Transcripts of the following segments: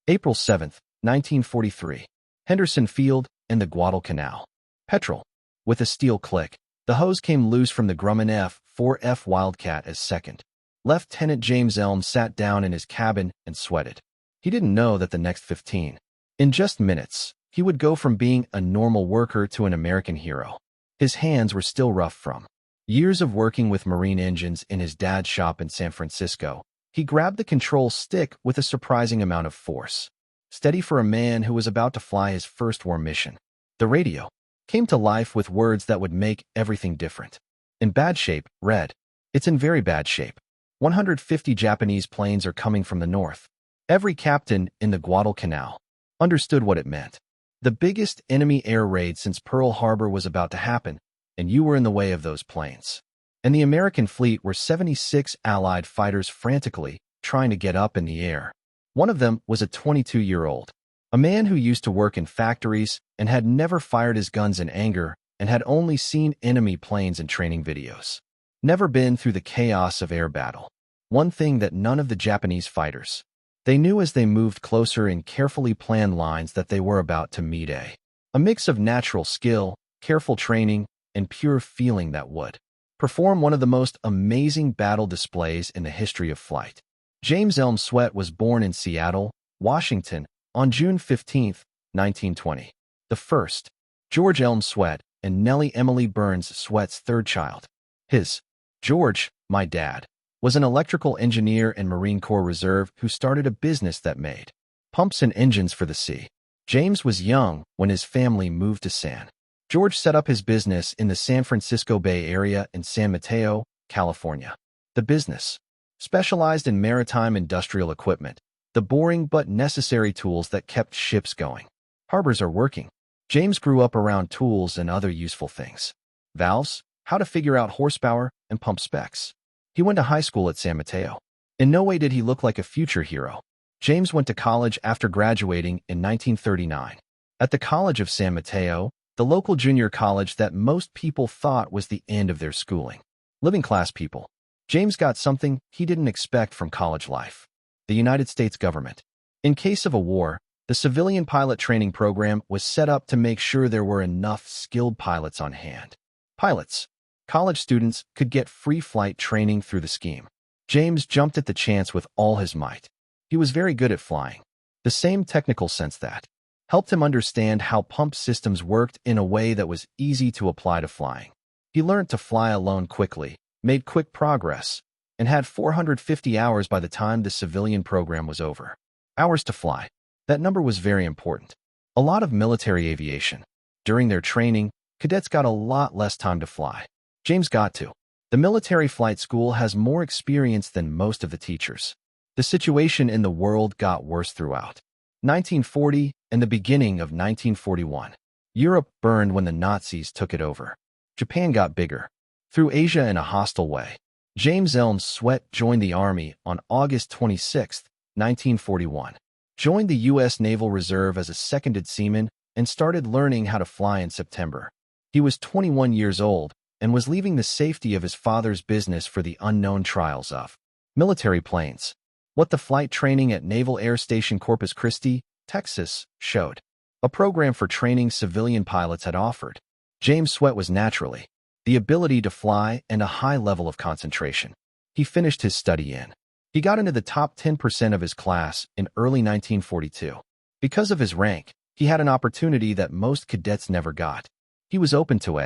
April 7, 1943. Henderson Field and the Guadalcanal. Petrol. With a steel click, the hose came loose from the Grumman F4F Wildcat as Second Lieutenant James Elms sat down in his cabin and sweated. He didn't know that the next 15, in just minutes, he would go from being a normal worker to an American hero. His hands were still rough from years of working with marine engines in his dad's shop in San Francisco. He grabbed the control stick with a surprising amount of force, steady for a man who was about to fly his first war mission. The radio came to life with words that would make everything different. In bad shape, read, "It's in very bad shape. 150 Japanese planes are coming from the north." Every captain in the Guadalcanal understood what it meant. The biggest enemy air raid since Pearl Harbor was about to happen, and you were in the way of those planes. And the American fleet were 76 Allied fighters frantically trying to get up in the air. One of them was a 22-year-old, a man who used to work in factories and had never fired his guns in anger and had only seen enemy planes in training videos. Never been through the chaos of air battle. One thing that none of the Japanese fighters, they knew as they moved closer in carefully planned lines that they were about to meet a mix of natural skill, careful training, and pure feeling that would perform one of the most amazing battle displays in the history of flight. James Elms Swett was born in Seattle, Washington, on June 15, 1920. The first, George Elms Swett, and Nellie Emily Burns Swett's third child. His, George, my dad, was an electrical engineer and Marine Corps Reserve who started a business that made pumps and engines for the sea. James was young when his family moved to San. George set up his business in the San Francisco Bay Area in San Mateo, California. The business specialized in maritime industrial equipment, the boring but necessary tools that kept ships going. Harbors are working. James grew up around tools and other useful things. Valves, how to figure out horsepower, and pump specs. He went to high school at San Mateo. In no way did he look like a future hero. James went to college after graduating in 1939. At the College of San Mateo, the local junior college that most people thought was the end of their schooling. Living class people. James got something he didn't expect from college life. The United States government. In case of a war, the civilian pilot training program was set up to make sure there were enough skilled pilots on hand. Pilots. College students could get free flight training through the scheme. James jumped at the chance with all his might. He was very good at flying. The same technical sense that helped him understand how pump systems worked in a way that was easy to apply to flying. He learned to fly alone quickly, made quick progress, and had 450 hours by the time the civilian program was over. Hours to fly. That number was very important. A lot of military aviation. During their training, cadets got a lot less time to fly. James got to. The military flight school has more experience than most of the teachers. The situation in the world got worse throughout 1940 and the beginning of 1941. Europe burned when the Nazis took it over. Japan got bigger. Through Asia in a hostile way. James Elms Swett joined the Army on August 26, 1941. Joined the U.S. Naval Reserve as a seconded seaman and started learning how to fly in September. He was 21 years old and was leaving the safety of his father's business for the unknown trials of military planes. What the flight training at Naval Air Station Corpus Christi, Texas, showed. A program for training civilian pilots had offered. James Swett was naturally the ability to fly and a high level of concentration. He finished his study in. He got into the top 10% of his class in early 1942. Because of his rank, he had an opportunity that most cadets never got. He was open to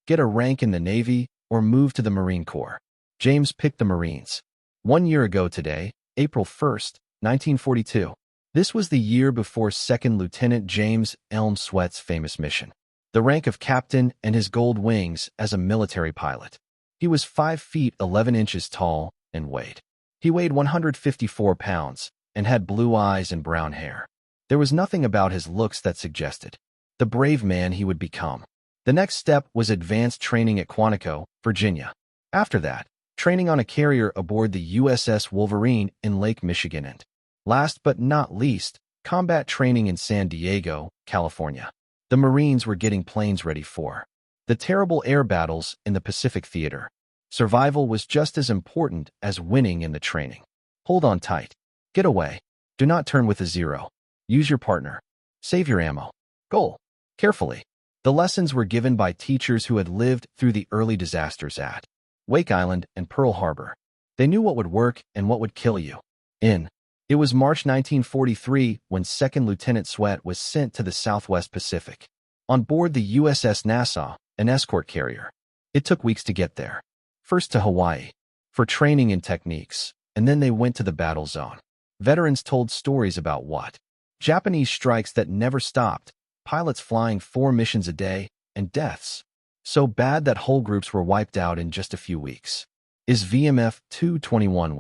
get a rank in the Navy or move to the Marine Corps. James picked the Marines. 1 year ago today, April 1, 1942. This was the year before Second Lieutenant James Elms Swett's famous mission. The rank of captain and his gold wings as a military pilot. He was 5 feet 11 inches tall and weighed. He weighed 154 pounds and had blue eyes and brown hair. There was nothing about his looks that suggested the brave man he would become. The next step was advanced training at Quantico, Virginia. After that, training on a carrier aboard the USS Wolverine in Lake Michigan and, last but not least, combat training in San Diego, California. The Marines were getting planes ready for the terrible air battles in the Pacific Theater. Survival was just as important as winning in the training. Hold on tight. Get away. Do not turn with a zero. Use your partner. Save your ammo. Goal. Carefully. The lessons were given by teachers who had lived through the early disasters at Wake Island and Pearl Harbor. They knew what would work and what would kill you. It was March 1943 when Second Lieutenant Swett was sent to the Southwest Pacific. On board the USS Nassau, an escort carrier. It took weeks to get there. First to Hawaii, for training and techniques, and then they went to the battle zone. Veterans told stories about what? Japanese strikes that never stopped, pilots flying 4 missions a day, and deaths. So bad that whole groups were wiped out in just a few weeks. Is VMF 221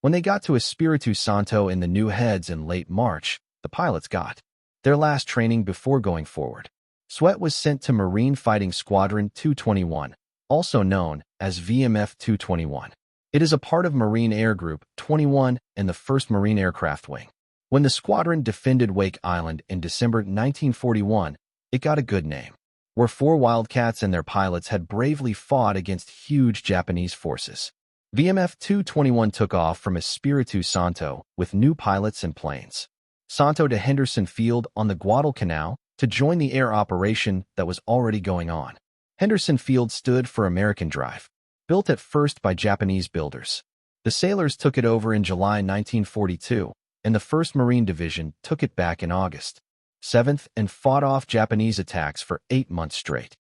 when they got to Espiritu Santo in the New Heads in late March, the pilots got their last training before going forward. Swett was sent to Marine Fighting Squadron 221, also known as VMF 221. It is a part of Marine Air Group 21 and the 1st Marine Aircraft Wing. When the squadron defended Wake Island in December 1941, it got a good name, where 4 Wildcats and their pilots had bravely fought against huge Japanese forces. VMF 221 took off from Espiritu Santo with new pilots and planes. Santo to Henderson Field on the Guadalcanal to join the air operation that was already going on. Henderson Field stood for American Drive, built at first by Japanese builders. The sailors took it over in July 1942, and the 1st Marine Division took it back in August 7th and fought off Japanese attacks for 8 months straight.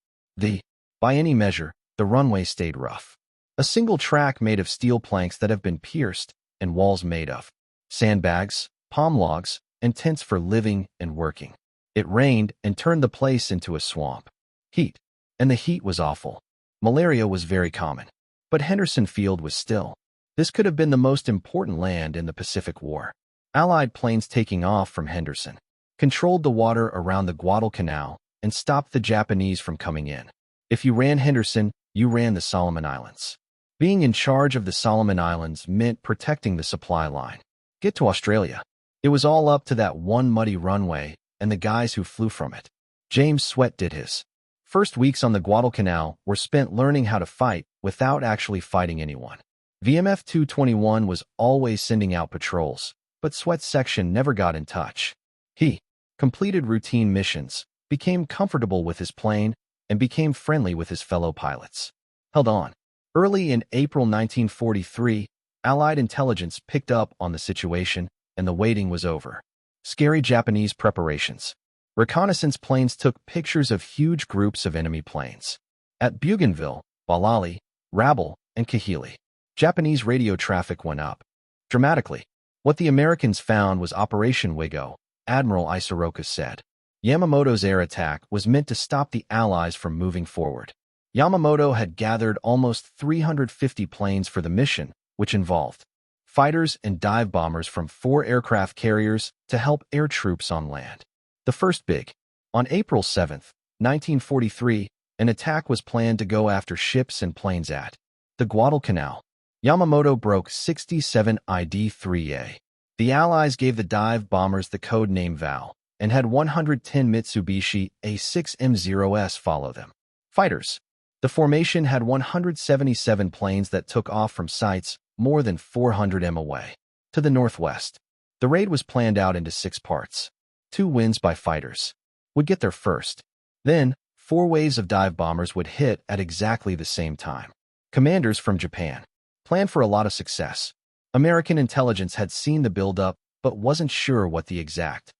By any measure, the runway stayed rough. A single track made of steel planks that have been pierced, and walls made of sandbags, palm logs, and tents for living and working. It rained and turned the place into a swamp. Heat. And the heat was awful. Malaria was very common. But Henderson Field was still. This could have been the most important land in the Pacific War. Allied planes taking off from Henderson controlled the water around the Guadalcanal and stopped the Japanese from coming in. If you ran Henderson, you ran the Solomon Islands. Being in charge of the Solomon Islands meant protecting the supply line. Get to Australia. It was all up to that one muddy runway and the guys who flew from it. James Swett did his first weeks on the Guadalcanal were spent learning how to fight without actually fighting anyone. VMF 221 was always sending out patrols, but Swett's section never got in touch. He completed routine missions, became comfortable with his plane, and became friendly with his fellow pilots. Held on. Early in April 1943, Allied intelligence picked up on the situation, and the waiting was over. Scary Japanese preparations. Reconnaissance planes took pictures of huge groups of enemy planes. At Bougainville, Balali, Rabaul, and Kahili, Japanese radio traffic went up dramatically. What the Americans found was Operation Wigo, Admiral Isoroka said. Yamamoto's air attack was meant to stop the Allies from moving forward. Yamamoto had gathered almost 350 planes for the mission, which involved fighters and dive bombers from 4 aircraft carriers to help air troops on land. The first big. On April 7, 1943, an attack was planned to go after ships and planes at the Guadalcanal. Yamamoto broke 67 ID-3A. The Allies gave the dive bombers the code name Val and had 110 Mitsubishi A6M0s follow them. Fighters. The formation had 177 planes that took off from sites more than 400 m away. To the northwest, the raid was planned out into 6 parts. 2 wins by fighters would get there first. Then, 4 waves of dive bombers would hit at exactly the same time. Commanders from Japan planned for a lot of success. American intelligence had seen the buildup, but wasn't sure what the exact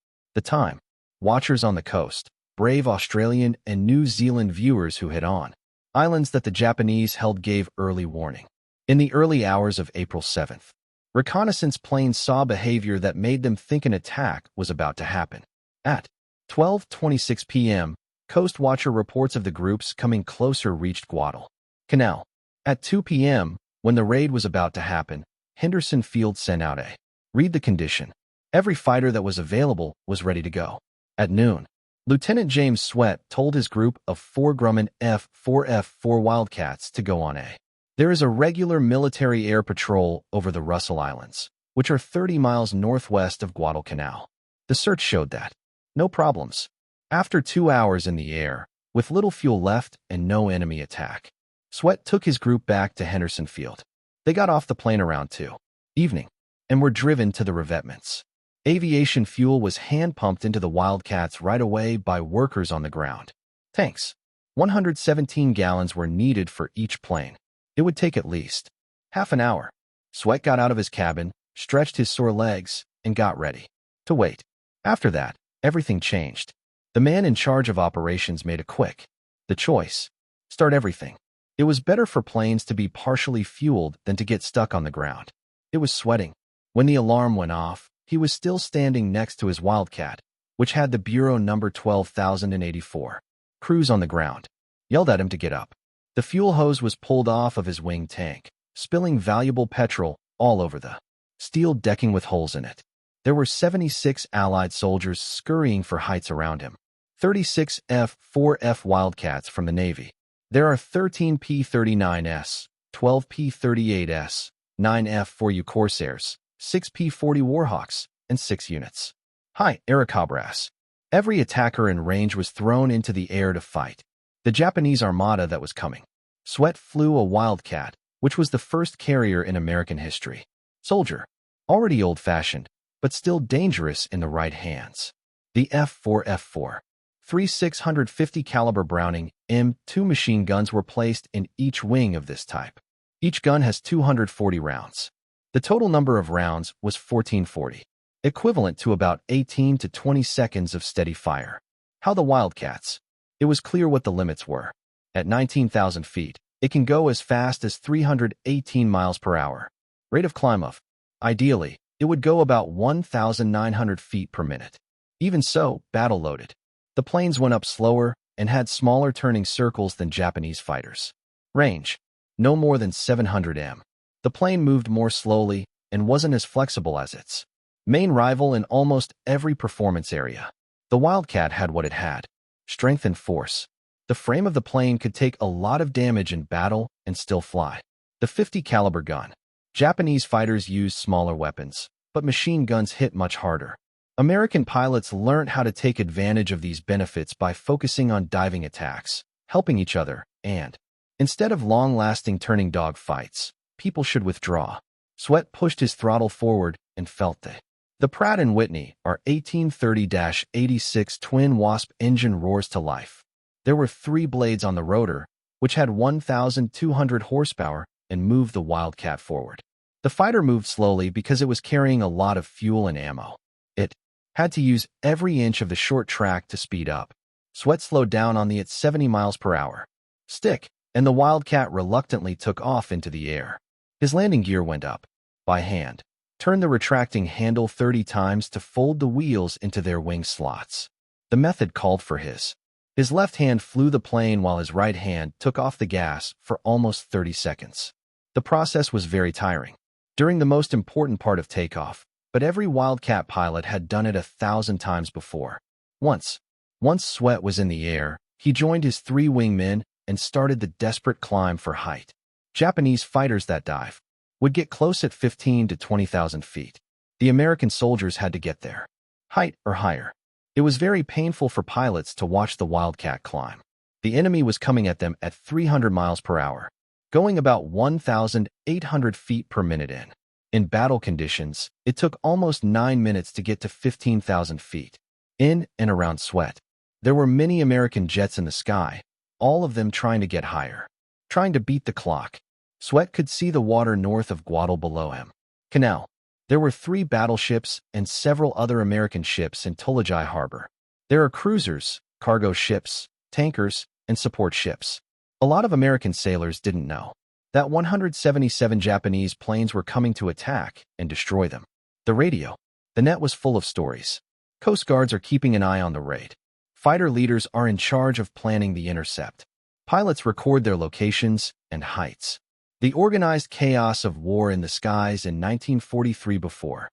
time. Watchers on the coast, brave Australian and New Zealand viewers who hit on islands that the Japanese held gave early warning. In the early hours of April 7th, reconnaissance planes saw behavior that made them think an attack was about to happen. At 12:26 p.m., coastwatcher reports of the groups coming closer reached Guadalcanal. At 2 p.m., when the raid was about to happen, Henderson Field sent out a read the condition. Every fighter that was available was ready to go. At noon, Lieutenant James Swett told his group of 4 Grumman F4F Wildcats to go on a. There is a regular military air patrol over the Russell Islands, which are 30 miles northwest of Guadalcanal. The search showed that. No problems. After 2 hours in the air, with little fuel left and no enemy attack, Swett took his group back to Henderson Field. They got off the plane around 2 evening and were driven to the revetments. Aviation fuel was hand-pumped into the Wildcats right away by workers on the ground. Tanks. 117 gallons were needed for each plane. It would take at least half an hour. Swett got out of his cabin, stretched his sore legs, and got ready to wait. After that, everything changed. The man in charge of operations made a quick choice. Start everything. It was better for planes to be partially fueled than to get stuck on the ground. It was sweating. When the alarm went off, he was still standing next to his Wildcat, which had the bureau number 12,084. Crews on the ground yelled at him to get up. The fuel hose was pulled off of his wing tank, spilling valuable petrol all over the steel decking with holes in it. There were 76 Allied soldiers scurrying for heights around him. 36 F4F Wildcats from the Navy. There are 13 P-39S, 12 P-38S, 9 F-4U Corsairs, 6 P-40 Warhawks, and 6 units. High Airacobras. Every attacker in range was thrown into the air to fight the Japanese armada that was coming. Swett flew a Wildcat, which was the first carrier in American history. Soldier. Already old-fashioned, but still dangerous in the right hands. The F4F4. 3 650 caliber Browning M2 machine guns were placed in each wing of this type. Each gun has 240 rounds. The total number of rounds was 1440, equivalent to about 18 to 20 seconds of steady fire. How the Wildcats? It was clear what the limits were. At 19,000 feet, it can go as fast as 318 miles per hour. Rate of climb of. Ideally, it would go about 1,900 feet per minute. Even so, battle-loaded. The planes went up slower and had smaller turning circles than Japanese fighters. Range. No more than 700 m. The plane moved more slowly and wasn't as flexible as its main rival in almost every performance area. The Wildcat had what it had: strength and force. The frame of the plane could take a lot of damage in battle and still fly. The 50 caliber gun. Japanese fighters used smaller weapons, but machine guns hit much harder. American pilots learned how to take advantage of these benefits by focusing on diving attacks, helping each other, and, instead of long-lasting turning dogfights, people should withdraw. Swett pushed his throttle forward and felt the Pratt & Whitney R1830-86 twin Wasp engine roars to life. There were 3 blades on the rotor, which had 1,200 horsepower and moved the Wildcat forward. The fighter moved slowly because it was carrying a lot of fuel and ammo. It had to use every inch of the short track to speed up. Swett slowed down on the at 70 miles per hour. Stick, and the Wildcat reluctantly took off into the air. His landing gear went up. By hand. Turned the retracting handle 30 times to fold the wheels into their wing slots. The method called for his left hand flew the plane while his right hand took off the gas for almost 30 seconds. The process was very tiring during the most important part of takeoff, but every Wildcat pilot had done it 1,000 times before. Once Swett was in the air, he joined his 3 wingmen and started the desperate climb for height. Japanese fighters that dive would get close at 15 to 20,000 feet. The American soldiers had to get there. Height or higher. It was very painful for pilots to watch the Wildcat climb. The enemy was coming at them at 300 miles per hour, going about 1,800 feet per minute in. In battle conditions, it took almost 9 minutes to get to 15,000 feet. In and around Swett, there were many American jets in the sky, all of them trying to get higher, trying to beat the clock. Swett could see the water north of Guadalcanal below him. Canal. There were 3 battleships and several other American ships in Tulagi Harbor. There are cruisers, cargo ships, tankers, and support ships. A lot of American sailors didn't know that 177 Japanese planes were coming to attack and destroy them. The radio. The net was full of stories. Coast Guards are keeping an eye on the raid. Fighter leaders are in charge of planning the intercept. Pilots record their locations and heights. The organized chaos of war in the skies in 1943 before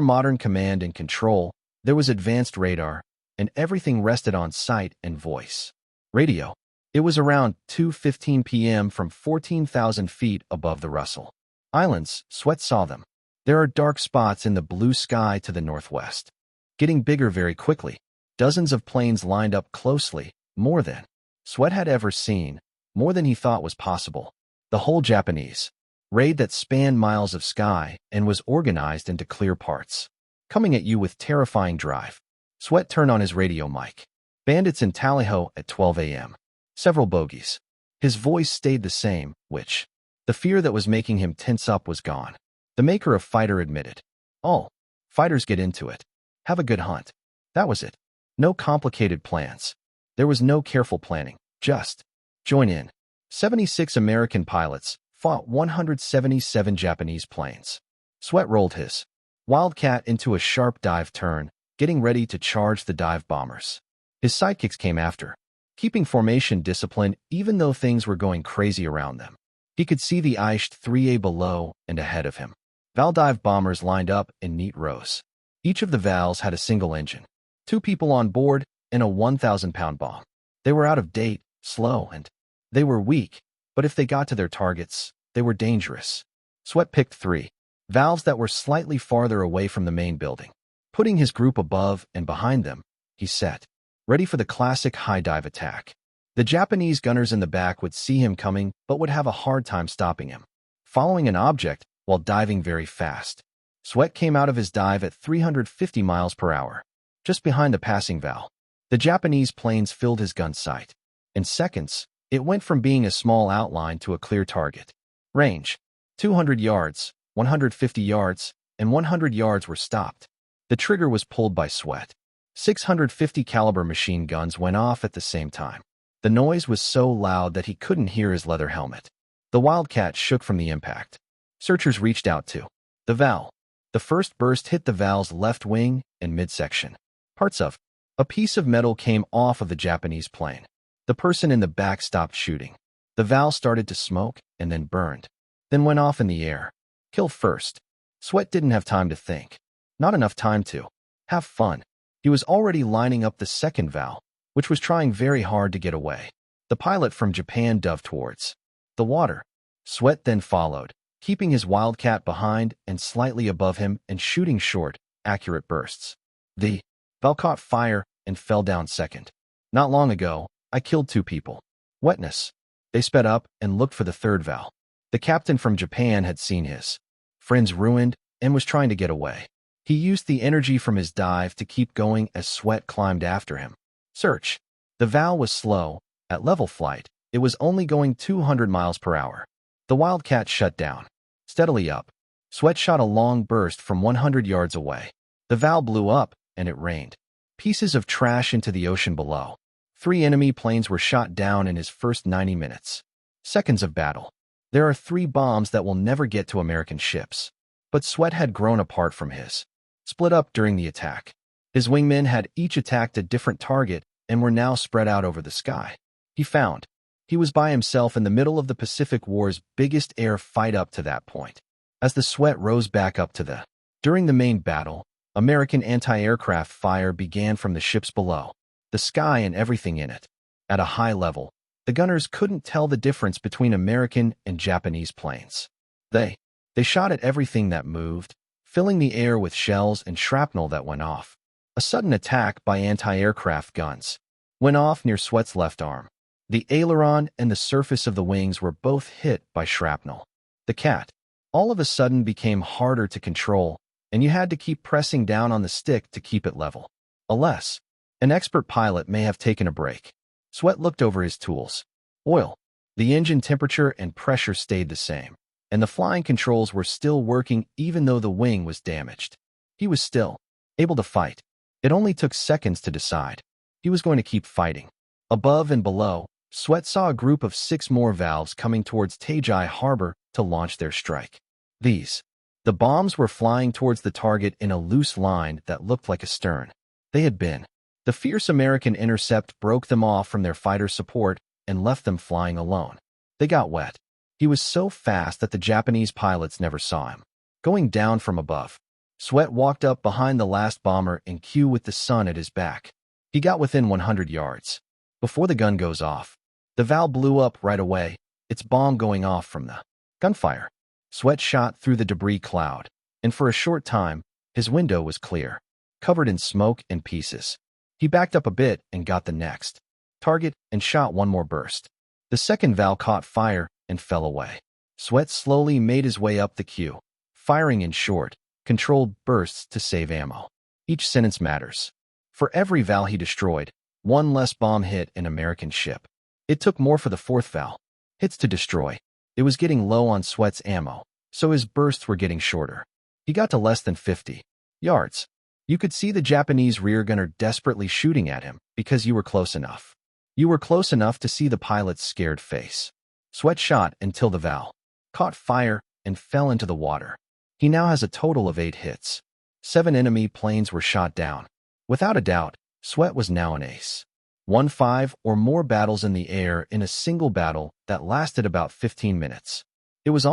modern command and control, there was advanced radar, and everything rested on sight and voice. Radio. It was around 2:15 p.m. from 14,000 feet above the Russell Islands. Swett saw them. There are dark spots in the blue sky to the northwest, getting bigger very quickly. Dozens of planes lined up closely, more than Swett had ever seen, more than he thought was possible. The whole Japanese raid that spanned miles of sky and was organized into clear parts. coming at you with terrifying drive. Swett turned on his radio mic. Bandits in Tallyho at 12 a.m. Several bogeys. His voice stayed the same, which, the fear that was making him tense up was gone. The maker of Fighter admitted. All fighters get into it. Have a good hunt. That was it. No complicated plans. There was no careful planning. Just join in. 76 American pilots fought 177 Japanese planes. Swett rolled his Wildcat into a sharp dive turn, getting ready to charge the dive bombers. His sidekicks came after, keeping formation discipline even though things were going crazy around them. He could see the Eisht 3A below and ahead of him. Val dive bombers lined up in neat rows. Each of the Vals had a single engine, 2 people on board, and a 1,000-pound bomb. They were out of date, slow, and they were weak, but if they got to their targets, they were dangerous. Swett picked 3 Vals that were slightly farther away from the main building. Putting his group above and behind them, he set, ready for the classic high dive attack. The Japanese gunners in the back would see him coming but would have a hard time stopping him. Following an object while diving very fast, Swett came out of his dive at 350 miles per hour, just behind the passing Val. The Japanese planes filled his gun sight. In seconds, it went from being a small outline to a clear target. Range: 200 yards, 150 yards, and 100 yards were stopped. The trigger was pulled by Swett. 650 caliber machine guns went off at the same time. The noise was so loud that he couldn't hear his leather helmet. The Wildcat shook from the impact. Searchers reached out to the Val. The first burst hit the Val's left wing and midsection. Parts of a piece of metal came off of the Japanese plane. The person in the back stopped shooting. The Val started to smoke and then burned, then went off in the air. Kill first. Swett didn't have time to think. Not enough time to have fun. He was already lining up the second Val, which was trying very hard to get away. The pilot from Japan dove towards the water. Swett then followed, keeping his Wildcat behind and slightly above him and shooting short, accurate bursts. The Val caught fire and fell down second. Not long ago, I killed 2 people. Wetness. They sped up and looked for the third Val. The captain from Japan had seen his friends ruined and was trying to get away. He used the energy from his dive to keep going as Swett climbed after him. Search. The Val was slow. At level flight, it was only going 200 miles per hour. The Wildcat shut down. Steadily up. Swett shot a long burst from 100 yards away. The Val blew up, and it rained pieces of trash into the ocean below. 3 enemy planes were shot down in his first 90 minutes. Seconds of battle. There are 3 bombs that will never get to American ships. But Swett had grown apart from his. Split up during the attack. His wingmen had each attacked a different target and were now spread out over the sky. He was by himself in the middle of the Pacific War's biggest air fight up to that point. As the Swett rose back up to during the main battle, American anti-aircraft fire began from the ships below, the sky and everything in it. At a high level, the gunners couldn't tell the difference between American and Japanese planes. They shot at everything that moved, filling the air with shells and shrapnel that went off. A sudden attack by anti-aircraft guns went off near Swett's left arm. The aileron and the surface of the wings were both hit by shrapnel. The cat, all of a sudden, became harder to control, and you had to keep pressing down on the stick to keep it level. Unless an expert pilot may have taken a break. Swett looked over his tools. Oil. The engine temperature and pressure stayed the same, and the flying controls were still working even though the wing was damaged. He was still able to fight. It only took seconds to decide. He was going to keep fighting. Above and below, Swett saw a group of 6 more Valves coming towards Tajai Harbor to launch their strike. The bombs were flying towards the target in a loose line that looked like a stern. They had been. The fierce American intercept broke them off from their fighter support and left them flying alone. They got wet. He was so fast that the Japanese pilots never saw him. Going down from above, Swett walked up behind the last bomber in queue with the sun at his back. He got within 100 yards. Before the gun goes off, the Val blew up right away, its bomb going off from the gunfire. Swett shot through the debris cloud, and for a short time, his window was clear, covered in smoke and pieces. He backed up a bit and got the next target and shot one more burst. The second Val caught fire and fell away. Swett slowly made his way up the queue, firing in short, controlled bursts to save ammo. Each sentence matters. For every Val he destroyed, one less bomb hit an American ship. It took more for the fourth Val. Hits to destroy. It was getting low on Swett's ammo, so his bursts were getting shorter. He got to less than 50 yards. You could see the Japanese rear gunner desperately shooting at him because you were close enough. You were close enough to see the pilot's scared face. Swett shot until the Val caught fire and fell into the water. He now has a total of 8 hits. 7 enemy planes were shot down. Without a doubt, Swett was now an ace. Won 5 or more battles in the air in a single battle that lasted about 15 minutes. It was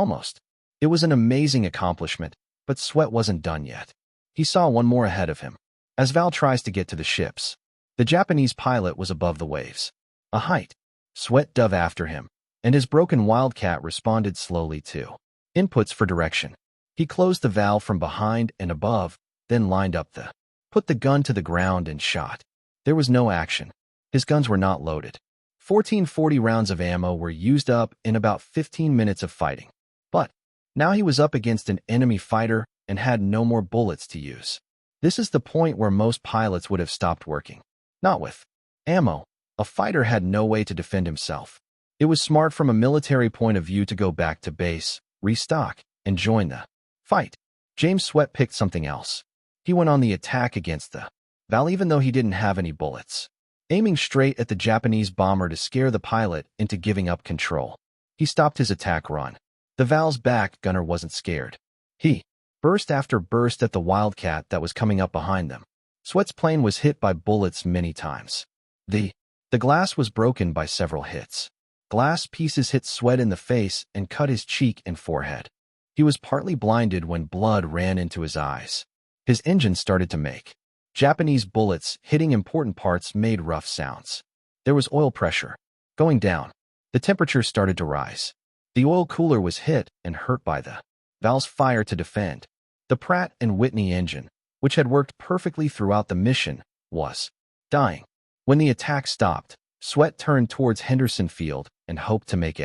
an amazing accomplishment, but Swett wasn't done yet. He saw one more ahead of him. As Val tries to get to the ships, the Japanese pilot was above the waves. A height. Swett dove after him, and his broken Wildcat responded slowly too. Inputs for direction. He closed the valve from behind and above, then lined up put the gun to the ground and shot. There was no action. His guns were not loaded. 1440 rounds of ammo were used up in about 15 minutes of fighting. But now he was up against an enemy fighter and had no more bullets to use. This is the point where most pilots would have stopped working. Not with ammo. A fighter had no way to defend himself. It was smart from a military point of view to go back to base, restock, and join the fight. James Swett picked something else. He went on the attack against the Val even though he didn't have any bullets, aiming straight at the Japanese bomber to scare the pilot into giving up control. He stopped his attack run. The Val's back gunner wasn't scared. He burst after burst at the Wildcat that was coming up behind them. Swett's plane was hit by bullets many times. The glass was broken by several hits. Glass pieces hit Swett in the face and cut his cheek and forehead. He was partly blinded when blood ran into his eyes. His engine started to make. Japanese bullets hitting important parts made rough sounds. There was oil pressure going down. The temperature started to rise. The oil cooler was hit and hurt by the Val's fire to defend. The Pratt & Whitney engine, which had worked perfectly throughout the mission, was dying. When the attack stopped, Swett turned towards Henderson Field and hoped to make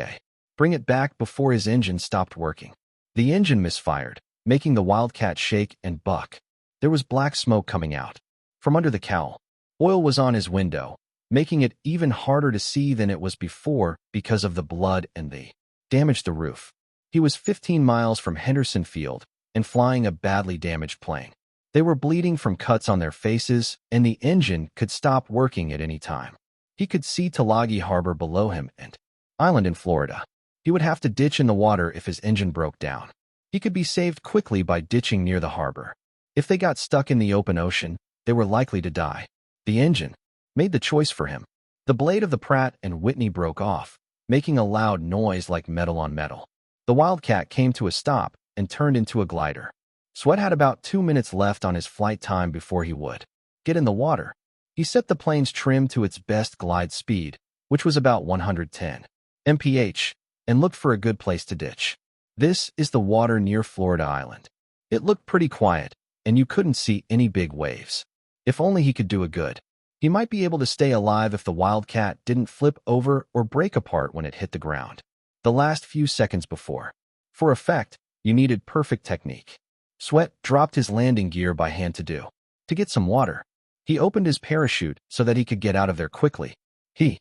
bring it back before his engine stopped working. The engine misfired, making the Wildcat shake and buck. There was black smoke coming out from under the cowl. Oil was on his window, making it even harder to see than it was before because of the blood and the damage to the roof. He was 15 miles from Henderson Field and flying a badly damaged plane. They were bleeding from cuts on their faces, and the engine could stop working at any time. He could see Tulagi Harbor below him and island in Florida. He would have to ditch in the water if his engine broke down. He could be saved quickly by ditching near the harbor. If they got stuck in the open ocean, they were likely to die. The engine made the choice for him. The blade of the Pratt & Whitney broke off, making a loud noise like metal on metal. The Wildcat came to a stop and turned into a glider. Swett had about 2 minutes left on his flight time before he would get in the water. He set the plane's trim to its best glide speed, which was about 110 mph, and looked for a good place to ditch. This is the water near Florida Island. It looked pretty quiet, and you couldn't see any big waves. If only he could do a good. He might be able to stay alive if the Wildcat didn't flip over or break apart when it hit the ground. The last few seconds before. For effect, you needed perfect technique. Swett dropped his landing gear by hand to get some water. He opened his parachute so that he could get out of there quickly. He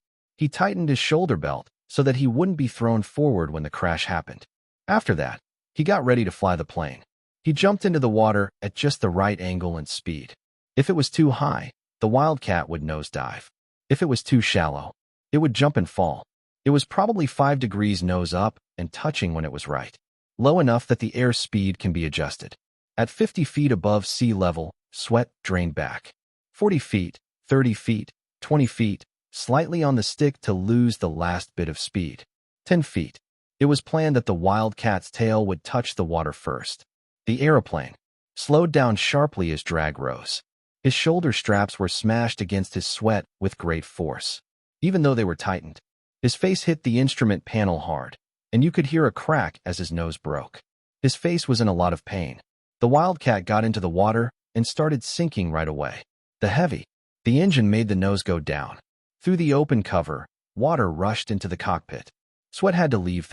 tightened his shoulder belt so that he wouldn't be thrown forward when the crash happened. After that, he got ready to fly the plane. He jumped into the water at just the right angle and speed. If it was too high, the Wildcat would nosedive. If it was too shallow, it would jump and fall. It was probably 5 degrees nose up and touching when it was right. Low enough that the air speed can be adjusted. At 50 feet above sea level, Swett drained back. 40 feet, 30 feet, 20 feet, slightly on the stick to lose the last bit of speed. 10 feet. It was planned that the Wildcat's tail would touch the water first. The aeroplane slowed down sharply as drag rose. His shoulder straps were smashed against his Swett with great force. Even though they were tightened, his face hit the instrument panel hard, and you could hear a crack as his nose broke. His face was in a lot of pain. The Wildcat got into the water and started sinking right away. The engine made the nose go down. Through the open cover, water rushed into the cockpit. Swett had to leave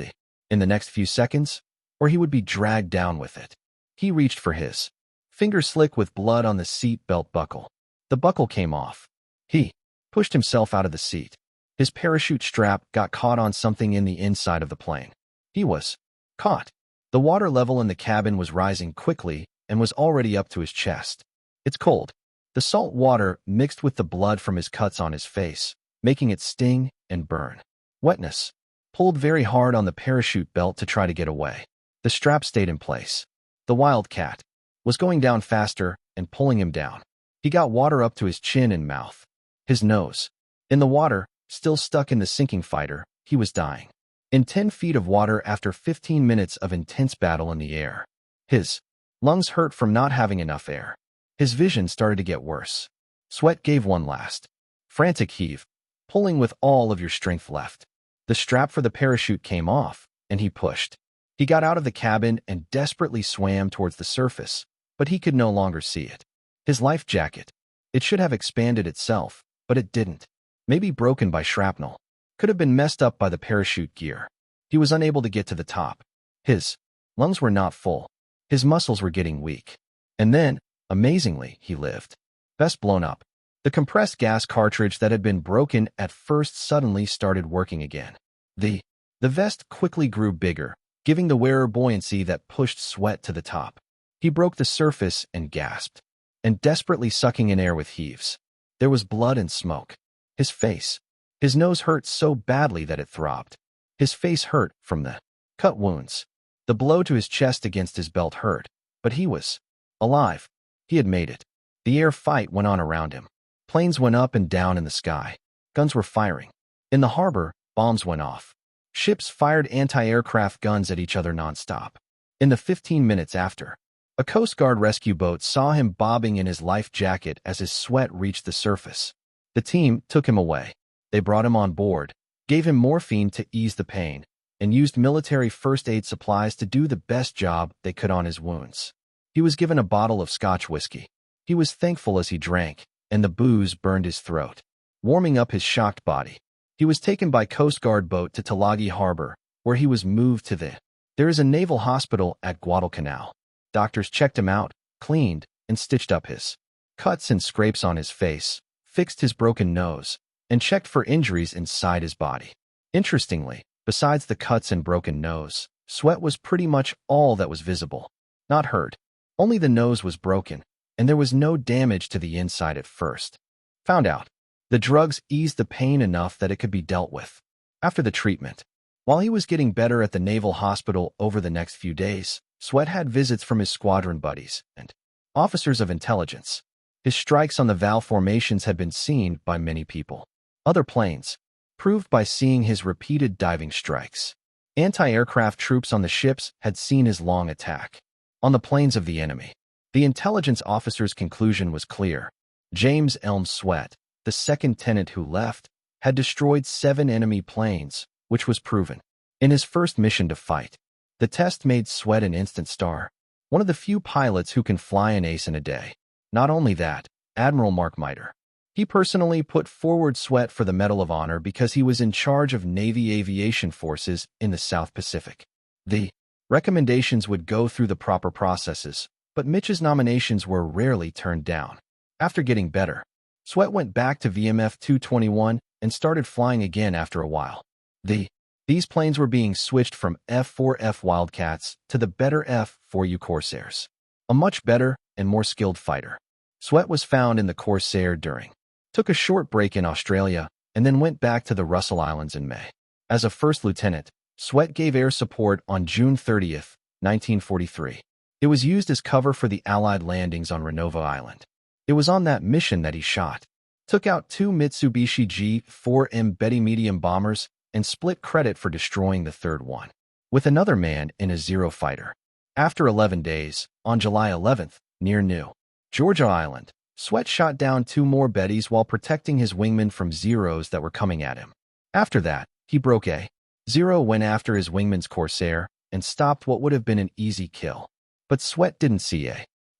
in the next few seconds, or he would be dragged down with it. He reached for his finger slick with blood on the seat belt buckle. The buckle came off. He pushed himself out of the seat. His parachute strap got caught on something in the inside of the plane. He was caught. The water level in the cabin was rising quickly and was already up to his chest. It's cold. The salt water mixed with the blood from his cuts on his face, making it sting and burn. Wetness pulled very hard on the parachute belt to try to get away. The strap stayed in place. The Wildcat was going down faster and pulling him down. He got water up to his chin and mouth. His nose in the water, still stuck in the sinking fighter, he was dying. In 10 feet of water after 15 minutes of intense battle in the air. His lungs hurt from not having enough air. His vision started to get worse. Swett gave one last frantic heave, pulling with all of your strength left. The strap for the parachute came off, and he pushed. He got out of the cabin and desperately swam towards the surface, but he could no longer see it. His life jacket. It should have expanded itself, but it didn't. Maybe broken by shrapnel. Could have been messed up by the parachute gear. He was unable to get to the top. His lungs were not full. His muscles were getting weak. And then, amazingly, he lived. Vest blown up. The compressed gas cartridge that had been broken at first suddenly started working again. The vest quickly grew bigger, giving the wearer buoyancy that pushed Swett to the top. He broke the surface and gasped, and desperately sucking in air with heaves. There was blood and smoke. His face. His nose hurt so badly that it throbbed. His face hurt from the cut wounds. The blow to his chest against his belt hurt, but he was alive. He had made it. The air fight went on around him. Planes went up and down in the sky. Guns were firing. In the harbor, bombs went off. Ships fired anti-aircraft guns at each other nonstop. In the 15 minutes after, a Coast Guard rescue boat saw him bobbing in his life jacket as his Swett reached the surface. The team took him away. They brought him on board, gave him morphine to ease the pain, and used military first aid supplies to do the best job they could on his wounds. He was given a bottle of Scotch whiskey. He was thankful as he drank, and the booze burned his throat, warming up his shocked body. He was taken by Coast Guard boat to Tulagi Harbor, where he was moved to There is a naval hospital at Guadalcanal. Doctors checked him out, cleaned, and stitched up his cuts and scrapes on his face, fixed his broken nose, and checked for injuries inside his body. Interestingly, besides the cuts and broken nose, Swett was pretty much all that was visible. Not hurt. Only the nose was broken, and there was no damage to the inside at first. Found out. The drugs eased the pain enough that it could be dealt with. After the treatment, while he was getting better at the naval hospital over the next few days, Swett had visits from his squadron buddies and officers of intelligence. His strikes on the valve formations had been seen by many people. Other planes, proved by seeing his repeated diving strikes. Anti-aircraft troops on the ships had seen his long attack on the planes of the enemy. The intelligence officer's conclusion was clear. James Elms Swett, the second lieutenant who left, had destroyed 7 enemy planes, which was proven. In his first mission to fight, the test made Swett an instant star, one of the few pilots who can fly an ace in a day. Not only that, Admiral Mark Miter. He personally put forward Swett for the Medal of Honor because he was in charge of Navy aviation forces in the South Pacific. The recommendations would go through the proper processes, but Mitch's nominations were rarely turned down. After getting better, Swett went back to VMF 221 and started flying again after a while. These planes were being switched from F4F Wildcats to the better F4U Corsairs, a much better and more skilled fighter. Swett was found in the Corsair took a short break in Australia, and then went back to the Russell Islands in May. As a first lieutenant, Swett gave air support on June 30, 1943. It was used as cover for the Allied landings on Renova Island. It was on that mission that he took out 2 Mitsubishi G4M Betty medium bombers, and split credit for destroying the third one with another man in a Zero fighter. After 11 days, on July 11th, near New Georgia Island, Swett shot down 2 more Bettys while protecting his wingmen from Zeros that were coming at him. After that, he broke a Zero, went after his wingman's Corsair, and stopped what would have been an easy kill. But Swett didn't see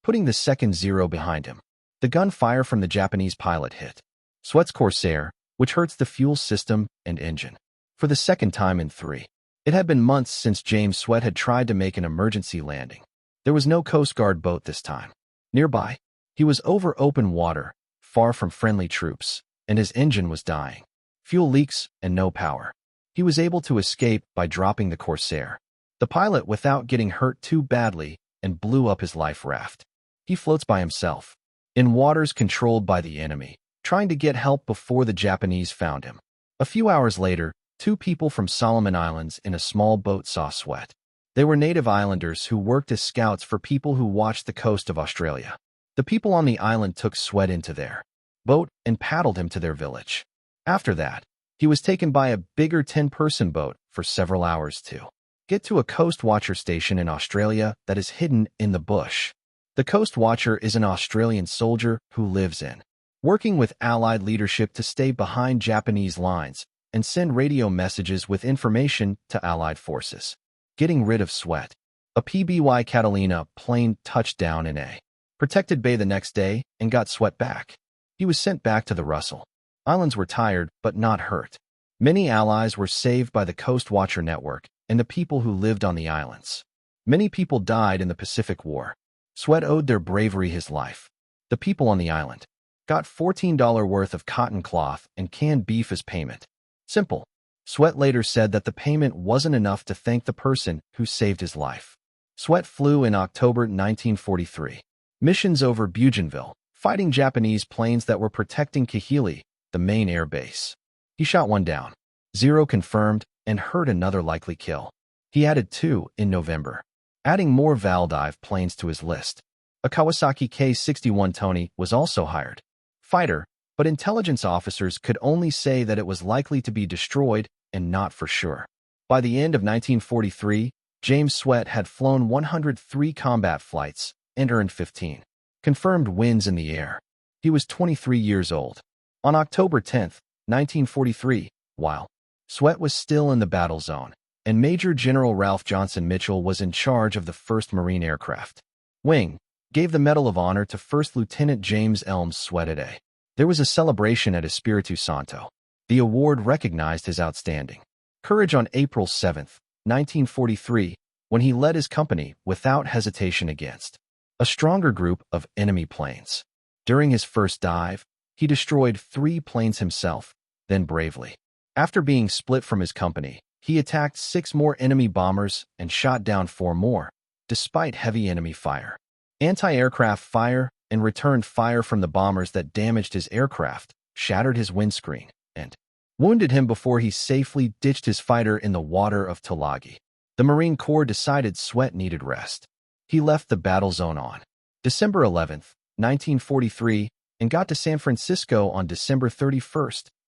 putting the second Zero behind him. The gunfire from the Japanese pilot hit Swett's Corsair, which hurts the fuel system and engine. For the second time in 3. It had been months since James Swett had tried to make an emergency landing. There was no Coast Guard boat this time. Nearby, he was over open water, far from friendly troops, and his engine was dying. Fuel leaks and no power. He was able to escape by dropping the Corsair, the pilot without getting hurt too badly, and blew up his life raft. He floats by himself, in waters controlled by the enemy, trying to get help before the Japanese found him. A few hours later, 2 people from Solomon Islands in a small boat saw Swett. They were native islanders who worked as scouts for people who watched the coast of Australia. The people on the island took Swett into their boat and paddled him to their village. After that, he was taken by a bigger 10-person boat for several hours to get to a coast watcher station in Australia that is hidden in the bush. The coast watcher is an Australian soldier who lives in, working with Allied leadership to stay behind Japanese lines and send radio messages with information to Allied forces. Getting rid of Swett. A PBY Catalina plane touched down in a protected bay the next day and got Swett back. He was sent back to the Russell Islands were tired but not hurt. Many Allies were saved by the Coast Watcher Network and the people who lived on the islands. Many people died in the Pacific War. Swett owed their bravery his life. The people on the island got $14 worth of cotton cloth and canned beef as payment. Simple. Swett later said that the payment wasn't enough to thank the person who saved his life. Swett flew in October 1943. Missions over Bougainville, fighting Japanese planes that were protecting Kahili, the main air base. He shot 1 down, 0 confirmed, and hurt another likely kill. He added 2 in November, adding more Valdive planes to his list. A Kawasaki K-61 Tony was also hired. Fighter, but intelligence officers could only say that it was likely to be destroyed and not for sure. By the end of 1943, James Swett had flown 103 combat flights and earned 15 confirmed wins in the air. He was 23 years old. On October 10, 1943, while Swett was still in the battle zone, and Major General Ralph Johnson Mitchell was in charge of the 1st Marine Aircraft Wing, gave the Medal of Honor to First Lieutenant James Elms Swett. There was a celebration at Espiritu Santo. The award recognized his outstanding courage on April 7, 1943, when he led his company without hesitation against a stronger group of enemy planes. During his first dive, he destroyed 3 planes himself, then bravely. After being split from his company, he attacked 6 more enemy bombers and shot down 4 more, despite heavy enemy fire, anti-aircraft fire, and returned fire from the bombers that damaged his aircraft, shattered his windscreen, and wounded him before he safely ditched his fighter in the water of Tulagi. The Marine Corps decided Swett needed rest. He left the battle zone on December 11, 1943, and got to San Francisco on December 31,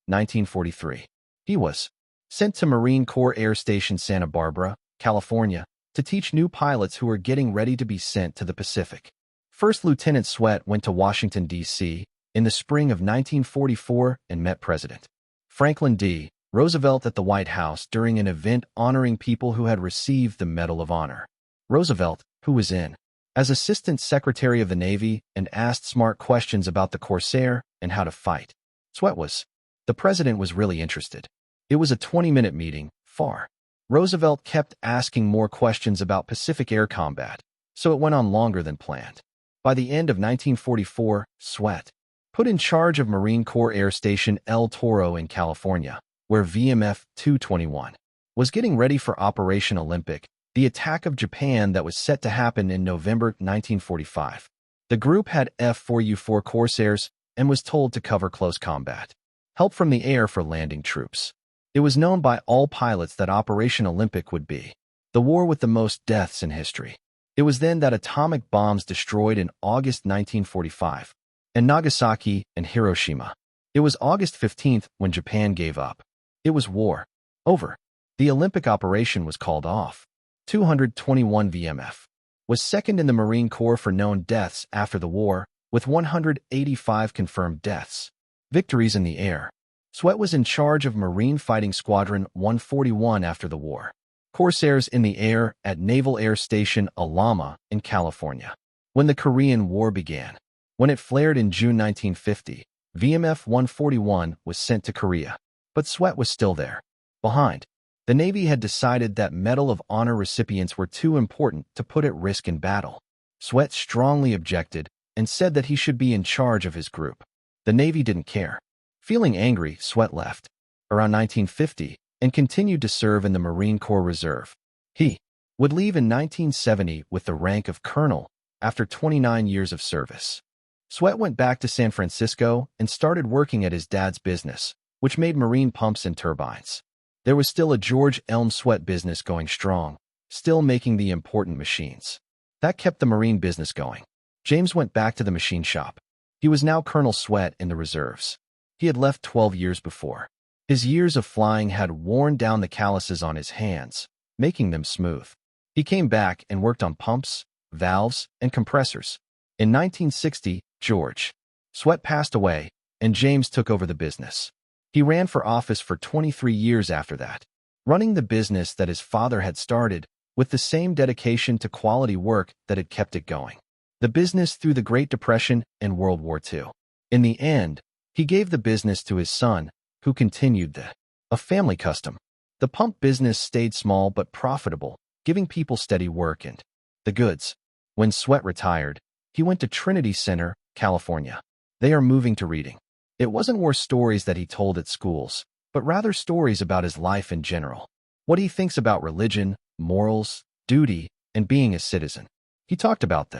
1943. He was sent to Marine Corps Air Station Santa Barbara, California, to teach new pilots who were getting ready to be sent to the Pacific. First Lieutenant Swett went to Washington, D.C. in the spring of 1944 and met President Franklin D. Roosevelt at the White House during an event honoring people who had received the Medal of Honor. Roosevelt, who was in as Assistant Secretary of the Navy and asked smart questions about the Corsair and how to fight. The president was really interested. It was a 20-minute meeting, far. Roosevelt kept asking more questions about Pacific air combat, so it went on longer than planned. By the end of 1944, Swett, put in charge of Marine Corps Air Station El Toro in California, where VMF 221 was getting ready for Operation Olympic, the attack of Japan that was set to happen in November 1945. The group had F4U4 Corsairs and was told to cover close combat, help from the air for landing troops. It was known by all pilots that Operation Olympic would be the war with the most deaths in history. It was then that atomic bombs destroyed in August 1945, and Nagasaki and Hiroshima. It was August 15th when Japan gave up. It was war over. The Olympic operation was called off. 221 VMF was second in the Marine Corps for known deaths after the war, with 185 confirmed deaths. Victories in the air. Swett was in charge of Marine Fighting Squadron 141 after the war. Corsairs in the air at Naval Air Station Alama in California. When the Korean War began, when it flared in June 1950, VMF 141 was sent to Korea. But Swett was still there, behind. The Navy had decided that Medal of Honor recipients were too important to put at risk in battle. Swett strongly objected and said that he should be in charge of his group. The Navy didn't care. Feeling angry, Swett left around 1950 and continued to serve in the Marine Corps Reserve. He would leave in 1970 with the rank of colonel after 29 years of service. Swett went back to San Francisco and started working at his dad's business, which made marine pumps and turbines. There was still a James Elms Swett business going strong, still making the important machines. That kept the marine business going. James went back to the machine shop. He was now Colonel Swett in the reserves. He had left 12 years before. His years of flying had worn down the calluses on his hands, making them smooth. He came back and worked on pumps, valves, and compressors. In 1960, George Swett passed away, and James took over the business. He ran for office for 23 years after that, running the business that his father had started with the same dedication to quality work that had kept it going. The business through the Great Depression and World War II. In the end, he gave the business to his son, who continued a family custom. The pump business stayed small but profitable, giving people steady work and the goods. When Swett retired, he went to Trinity Center, California. They are moving to Reading. It wasn't war stories that he told at schools, but rather stories about his life in general. What he thinks about religion, morals, duty, and being a citizen. He talked about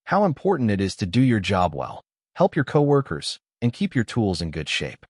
how important it is to do your job well, help your coworkers, and keep your tools in good shape.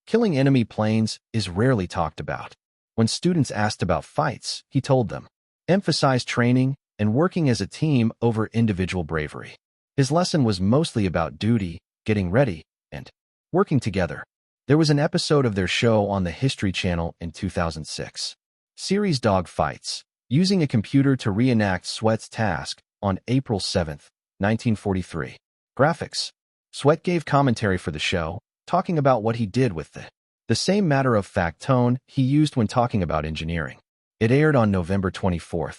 Killing enemy planes is rarely talked about. When students asked about fights, he told them, emphasize training and working as a team over individual bravery. His lesson was mostly about duty, getting ready, and working together. There was an episode of their show on the History Channel in 2006. Series Dogfights, using a computer to reenact Swett's task on April 7, 1943. Graphics. Swett gave commentary for the show, talking about what he did with the same matter-of-fact tone he used when talking about engineering. It aired on November 24,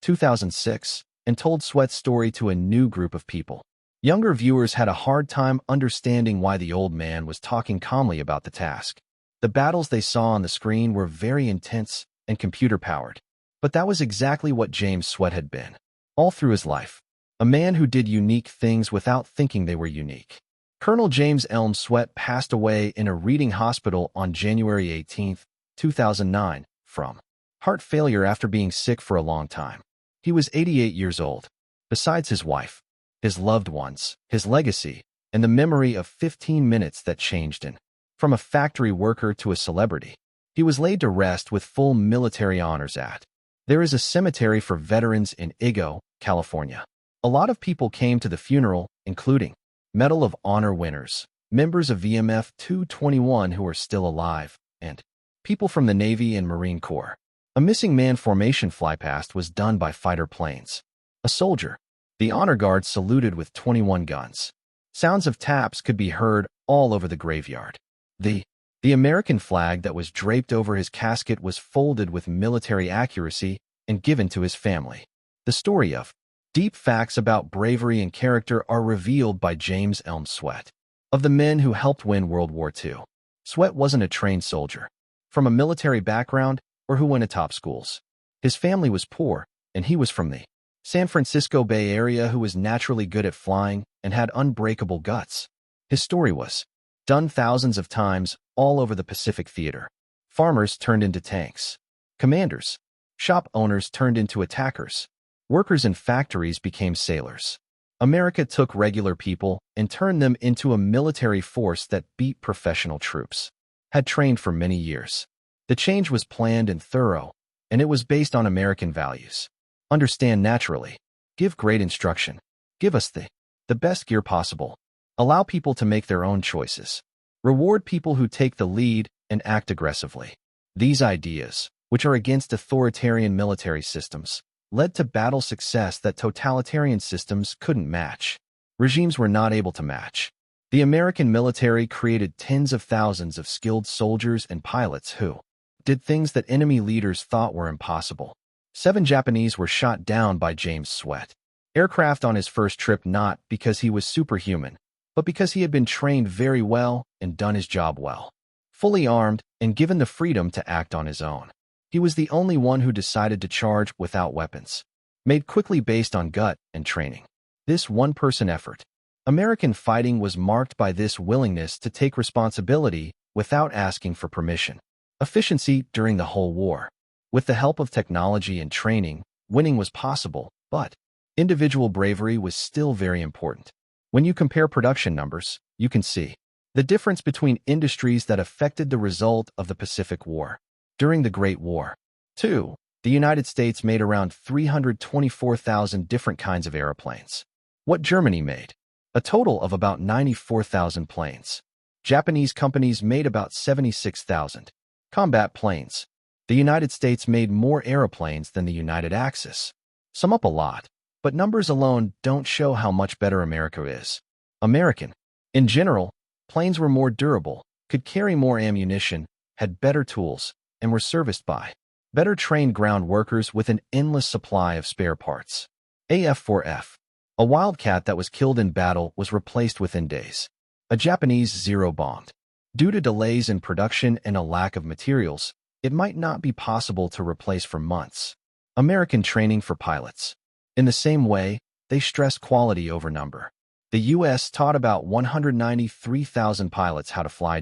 2006, and told Swett's story to a new group of people. Younger viewers had a hard time understanding why the old man was talking calmly about the task. The battles they saw on the screen were very intense and computer-powered. But that was exactly what James Swett had been, all through his life. A man who did unique things without thinking they were unique. Colonel James Elms Swett passed away in a Reading hospital on January 18, 2009, from heart failure after being sick for a long time. He was 88 years old. Besides his wife, his loved ones, his legacy, and the memory of 15 minutes that changed him from a factory worker to a celebrity, he was laid to rest with full military honors at. There is a cemetery for veterans in Igo, California. A lot of people came to the funeral, including Medal of Honor winners, members of VMF 221 who are still alive, and people from the Navy and Marine Corps. A missing man formation flypast was done by fighter planes. A soldier. The honor guard saluted with 21 guns. Sounds of taps could be heard all over the graveyard. The American flag that was draped over his casket was folded with military accuracy and given to his family. The story of deep facts about bravery and character are revealed by James Elms Swett. Of the men who helped win World War II, Swett wasn't a trained soldier from a military background or who went to top schools. His family was poor, and he was from the San Francisco Bay Area who was naturally good at flying and had unbreakable guts. His story was done thousands of times all over the Pacific Theater. Farmers turned into tanks. Commanders. Shop owners turned into attackers. Workers in factories became sailors. America took regular people and turned them into a military force that beat professional troops. Had trained for many years. The change was planned and thorough, and it was based on American values. Understand naturally. Give great instruction. Give us the best gear possible. Allow people to make their own choices. Reward people who take the lead and act aggressively. These ideas, which are against authoritarian military systems, led to battle success that totalitarian systems couldn't match. Regimes were not able to match. The American military created tens of thousands of skilled soldiers and pilots who did things that enemy leaders thought were impossible. 7 Japanese were shot down by James Swett. Aircraft on his first trip, not because he was superhuman, but because he had been trained very well and done his job well. Fully armed and given the freedom to act on his own. He was the only one who decided to charge without weapons, made quickly based on gut and training. This one-person effort American fighting was marked by this willingness to take responsibility without asking for permission. Efficiency during the whole war. With the help of technology and training, winning was possible, but individual bravery was still very important. When you compare production numbers, you can see the difference between industries that affected the result of the Pacific War. During the Great War, 2, the United States made around 324,000 different kinds of airplanes. What Germany made? A total of about 94,000 planes. Japanese companies made about 76,000. Combat planes. The United States made more airplanes than the United Axis. Sum up a lot, but numbers alone don't show how much better America is. American. In general, planes were more durable, could carry more ammunition, had better tools, and were serviced by better trained ground workers with an endless supply of spare parts. AF4F. A Wildcat that was killed in battle was replaced within days. A Japanese zero-bombed. Due to delays in production and a lack of materials, it might not be possible to replace for months. American training for pilots. In the same way, they stress quality over number. The U.S. taught about 193,000 pilots how to fly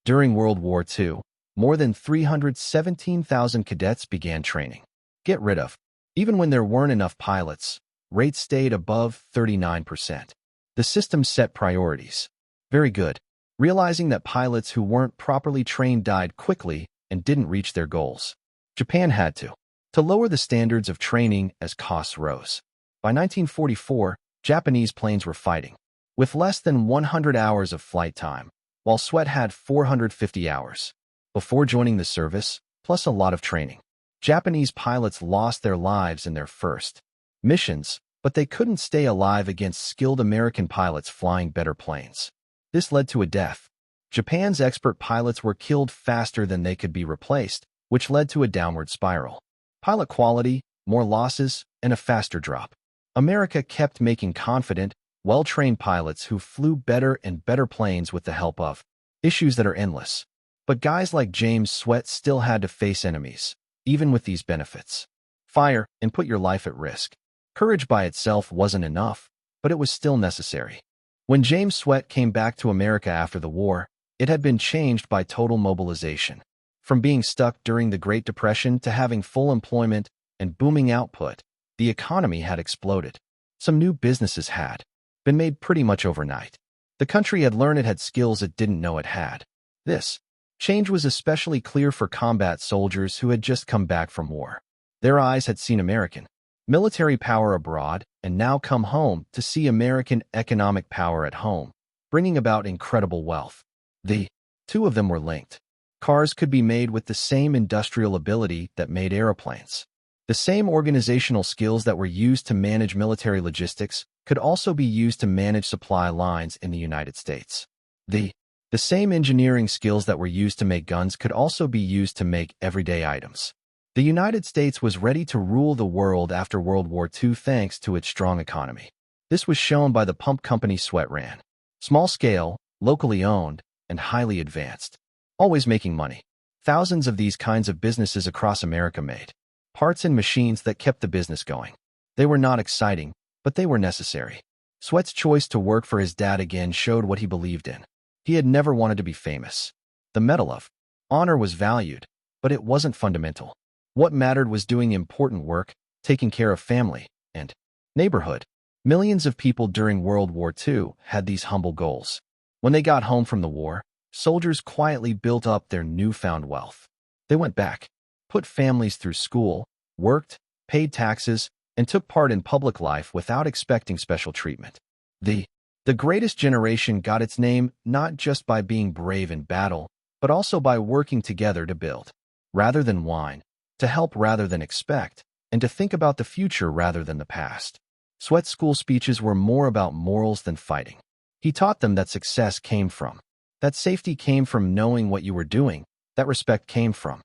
during World War II. More than 317,000 cadets began training. Get rid of. Even when there weren't enough pilots, rates stayed above 39%. The system set priorities. Very good. Realizing that pilots who weren't properly trained died quickly and didn't reach their goals. Japan had to lower the standards of training as costs rose. By 1944, Japanese planes were fighting with less than 100 hours of flight time, while Swett had 450 hours. Before joining the service, plus a lot of training, Japanese pilots lost their lives in their first missions, but they couldn't stay alive against skilled American pilots flying better planes. This led to a death. Japan's expert pilots were killed faster than they could be replaced, which led to a downward spiral. Pilot quality, more losses, and a faster drop. America kept making confident, well-trained pilots who flew better and better planes with the help of issues that are endless. But guys like James Swett still had to face enemies, even with these benefits. Fire and put your life at risk. Courage by itself wasn't enough, but it was still necessary. When James Swett came back to America after the war, it had been changed by total mobilization. From being stuck during the Great Depression to having full employment and booming output, the economy had exploded. Some new businesses had been made pretty much overnight. The country had learned it had skills it didn't know it had. This change was especially clear for combat soldiers who had just come back from war. Their eyes had seen American military power abroad and now come home to see American economic power at home, bringing about incredible wealth. The two of them were linked. Cars could be made with the same industrial ability that made airplanes. The same organizational skills that were used to manage military logistics could also be used to manage supply lines in the United States. The same engineering skills that were used to make guns could also be used to make everyday items. The United States was ready to rule the world after World War II thanks to its strong economy. This was shown by the pump company Swett ran. Small scale, locally owned, and highly advanced. Always making money. Thousands of these kinds of businesses across America made parts and machines that kept the business going. They were not exciting, but they were necessary. Swett's choice to work for his dad again showed what he believed in. He had never wanted to be famous. The Medal of Honor was valued, but it wasn't fundamental. What mattered was doing important work, taking care of family and neighborhood. Millions of people during World War II had these humble goals. When they got home from the war, soldiers quietly built up their newfound wealth. They went back, put families through school, worked, paid taxes, and took part in public life without expecting special treatment. The greatest generation got its name not just by being brave in battle, but also by working together to build, rather than whine, to help rather than expect, and to think about the future rather than the past. Swett's school speeches were more about morals than fighting. He taught them that success came from, that safety came from knowing what you were doing, that respect came from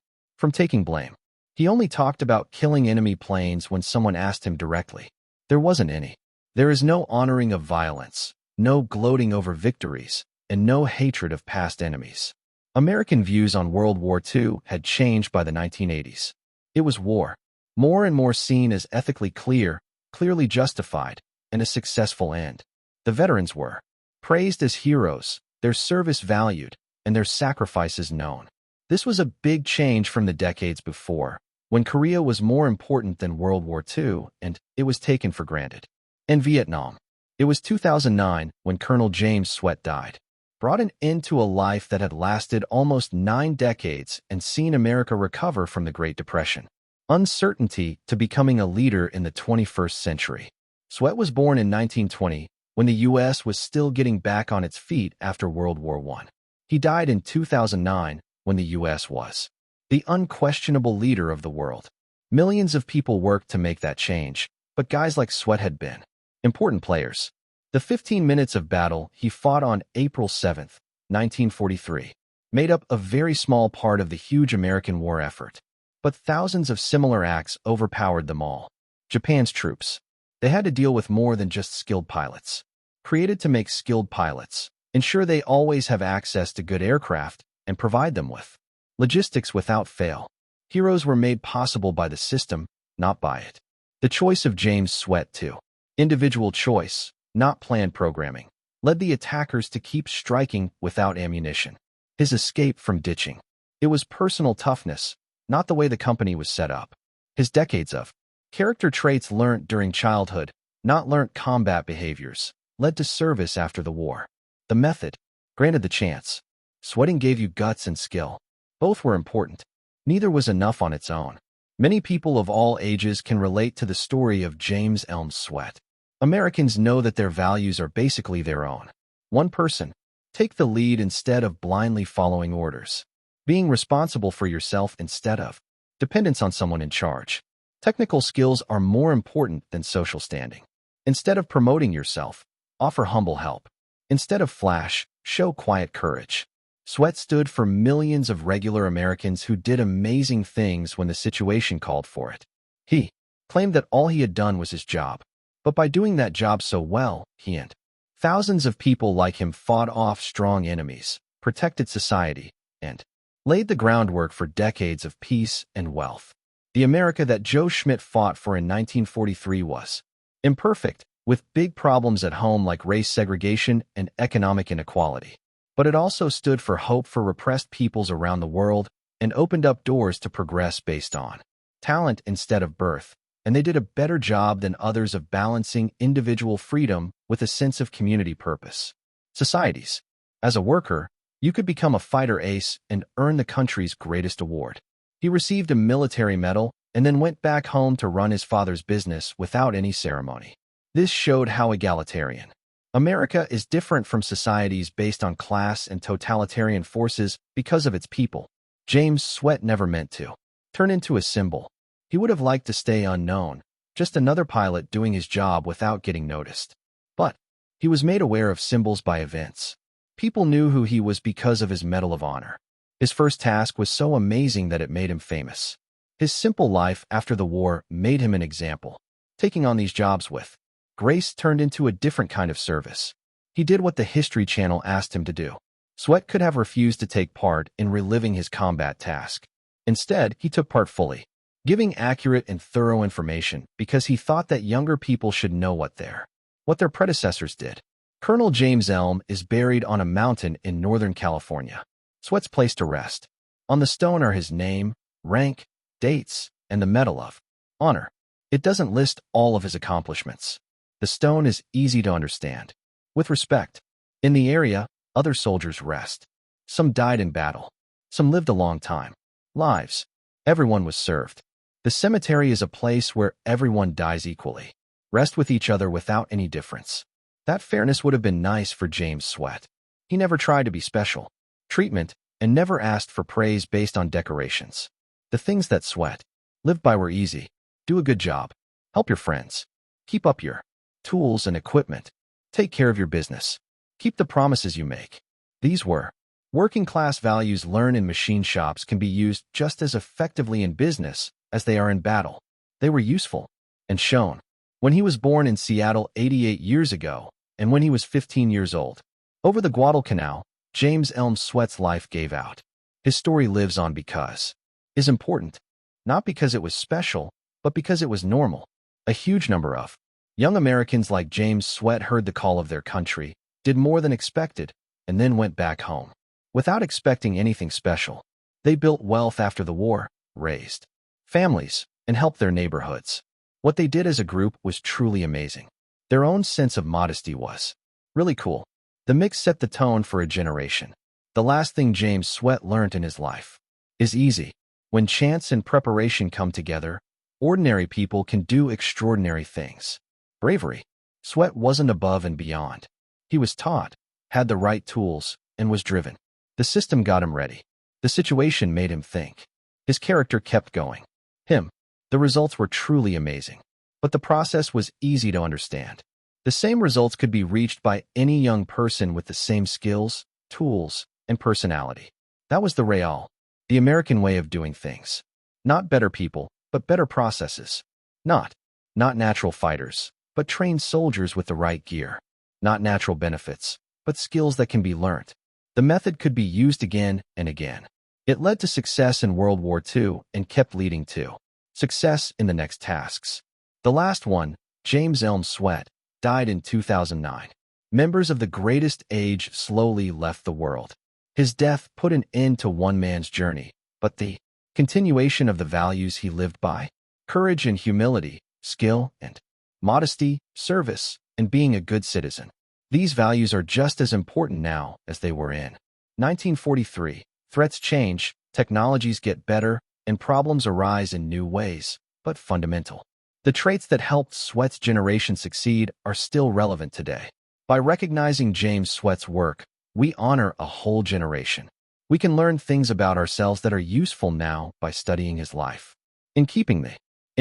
taking blame. He only talked about killing enemy planes when someone asked him directly. There wasn't any. There is no honoring of violence, no gloating over victories, and no hatred of past enemies. American views on World War II had changed by the 1980s. It was war, more and more seen as ethically clear, clearly justified, and a successful end. The veterans were praised as heroes, their service valued, and their sacrifices known. This was a big change from the decades before, when Korea was more important than World War II, and it was taken for granted. In Vietnam, it was 2009 when Colonel James Swett died, brought an end to a life that had lasted almost 9 decades and seen America recover from the Great Depression. Uncertainty to becoming a leader in the 21st century. Swett was born in 1920, when the U.S. was still getting back on its feet after World War I. He died in 2009, when the U.S. was the unquestionable leader of the world. Millions of people worked to make that change, but guys like Swett had been important players. The 15 minutes of battle he fought on April 7, 1943, made up a very small part of the huge American war effort. But thousands of similar acts overpowered them all. Japan's troops. They had to deal with more than just skilled pilots. Created to make skilled pilots, ensure they always have access to good aircraft, and provide them with logistics without fail. Heroes were made possible by the system, not by it. The choice of James Swett, too. Individual choice, not planned programming, led the attackers to keep striking without ammunition. His escape from ditching. It was personal toughness, not the way the company was set up. His decades of character traits learnt during childhood, not learnt combat behaviors, led to service after the war. The method, granted the chance. Sweating gave you guts and skill. Both were important. Neither was enough on its own. Many people of all ages can relate to the story of James Elms Swett. Americans know that their values are basically their own. One person. Take the lead instead of blindly following orders. Being responsible for yourself instead of dependence on someone in charge. Technical skills are more important than social standing. Instead of promoting yourself, offer humble help. Instead of flash, show quiet courage. Swett stood for millions of regular Americans who did amazing things when the situation called for it. He claimed that all he had done was his job. But by doing that job so well, he and thousands of people like him fought off strong enemies, protected society, and laid the groundwork for decades of peace and wealth. The America that Joe Schmidt fought for in 1943 was imperfect, with big problems at home like race segregation and economic inequality. But it also stood for hope for repressed peoples around the world and opened up doors to progress based on talent instead of birth, and they did a better job than others of balancing individual freedom with a sense of community purpose. Societies. As a worker, you could become a fighter ace and earn the country's greatest award. He received a military medal and then went back home to run his father's business without any ceremony. This showed how egalitarian America is different from societies based on class and totalitarian forces because of its people. James Swett never meant to turn into a symbol. He would have liked to stay unknown, just another pilot doing his job without getting noticed. But he was made aware of symbols by events. People knew who he was because of his Medal of Honor. His first task was so amazing that it made him famous. His simple life after the war made him an example. Taking on these jobs with grace turned into a different kind of service. He did what the History Channel asked him to do. Swett could have refused to take part in reliving his combat task. Instead, he took part fully, giving accurate and thorough information because he thought that younger people should know what their predecessors did. Colonel James Elm is buried on a mountain in Northern California. Swett's place to rest. On the stone are his name, rank, dates, and the Medal of Honor. It doesn't list all of his accomplishments. The stone is easy to understand. With respect. In the area, other soldiers rest. Some died in battle. Some lived a long time. Lives. Everyone was served. The cemetery is a place where everyone dies equally. Rest with each other without any difference. That fairness would have been nice for James Swett. He never tried to be special treatment and never asked for praise based on decorations. The things that Swett lived by were easy. Do a good job. Help your friends. Keep up your tools and equipment. Take care of your business. Keep the promises you make. These were working-class values learned in machine shops can be used just as effectively in business as they are in battle. They were useful and shown when he was born in Seattle 88 years ago and when he was 15 years old. Over the Guadalcanal, James Elms Swett's life gave out. His story lives on because is important, not because it was special, but because it was normal. A huge number of Young Americans like James Swett heard the call of their country, did more than expected, and then went back home. Without expecting anything special, they built wealth after the war, raised families, and helped their neighborhoods. What they did as a group was truly amazing. Their own sense of modesty was really cool. The mix set the tone for a generation. The last thing James Swett learned in his life is easy. When chance and preparation come together, ordinary people can do extraordinary things. Bravery. Swett wasn't above and beyond. He was taught, had the right tools, and was driven. The system got him ready. The situation made him think. His character kept going. The results were truly amazing. But the process was easy to understand. The same results could be reached by any young person with the same skills, tools, and personality. That was the American way of doing things. Not better people, but better processes. Not natural fighters, but trained soldiers with the right gear. Not natural benefits, but skills that can be learnt. The method could be used again and again. It led to success in World War II and kept leading to success in the next tasks. The last one, James Elms Swett, died in 2009. Members of the greatest age slowly left the world. His death put an end to one man's journey, but the continuation of the values he lived by, courage and humility, skill and modesty, service, and being a good citizen. These values are just as important now as they were in 1943. Threats change, technologies get better, and problems arise in new ways, but fundamental. The traits that helped Swett's generation succeed are still relevant today. By recognizing James Swett's work, we honor a whole generation. We can learn things about ourselves that are useful now by studying his life. In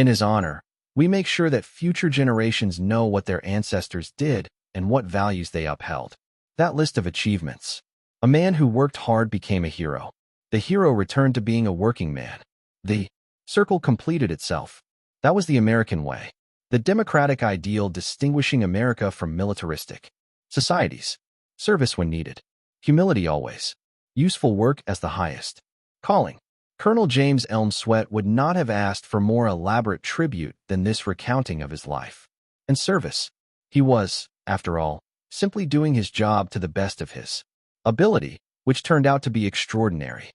his honor, we make sure that future generations know what their ancestors did and what values they upheld. That list of achievements. A man who worked hard became a hero. The hero returned to being a working man. The circle completed itself. That was the American way. The democratic ideal distinguishing America from militaristic societies. Service when needed. Humility always. Useful work as the highest calling. Colonel James Elms Swett would not have asked for more elaborate tribute than this recounting of his life and service. He was, after all, simply doing his job to the best of his ability, which turned out to be extraordinary.